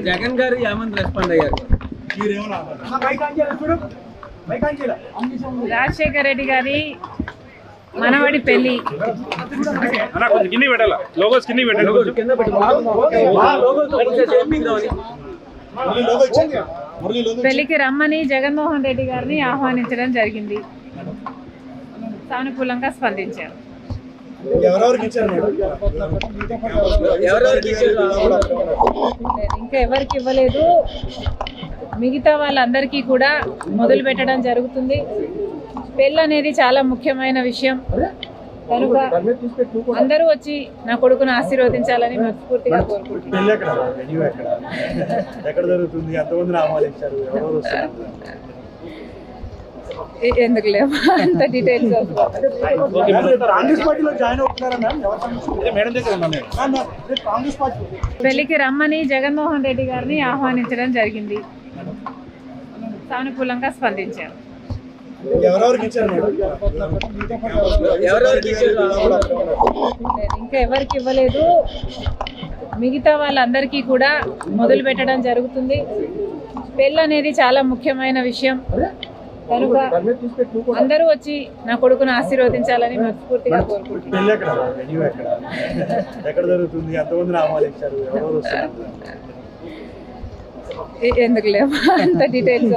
జగన్ గారు ఏమని రెస్పాండ్ అయ్యారు? రాజశేఖర రెడ్డి గారి మనవడి పెళ్లి పెళ్లికి రమ్మని జగన్మోహన్ రెడ్డి గారిని ఆహ్వానించడం జరిగింది. సానుకూలంగా స్పందించారు. ఇంకా ఎవరికి ఇవ్వలేదు. మిగతా వాళ్ళందరికీ కూడా మొదలు పెట్టడం జరుగుతుంది. పెళ్ళి అనేది చాలా ముఖ్యమైన విషయం కనుక అందరూ వచ్చి నా కొడుకును ఆశీర్వదించాలని మనస్ఫూర్తిగా కోరుకుంటున్నాను. ఎందుకు లేవు అంత డీటెయిల్స్. పెళ్లికి రమ్మని జగన్మోహన్ రెడ్డి గారిని ఆహ్వానించడం జరిగింది. సానుకూలంగా స్పందించారు. ఇంకా ఎవరికి ఇవ్వలేదు. మిగతా వాళ్ళందరికీ కూడా మొదలు పెట్టడం జరుగుతుంది. పెళ్ళి అనేది చాలా ముఖ్యమైన విషయం కనుక అందరూ వచ్చి నా కొడుకును ఆశీర్వదించాలని మనస్ఫూర్తిగా కోరుకుంటున్నాను. ఎందుకు లేవు అంత డీటెయిల్స్.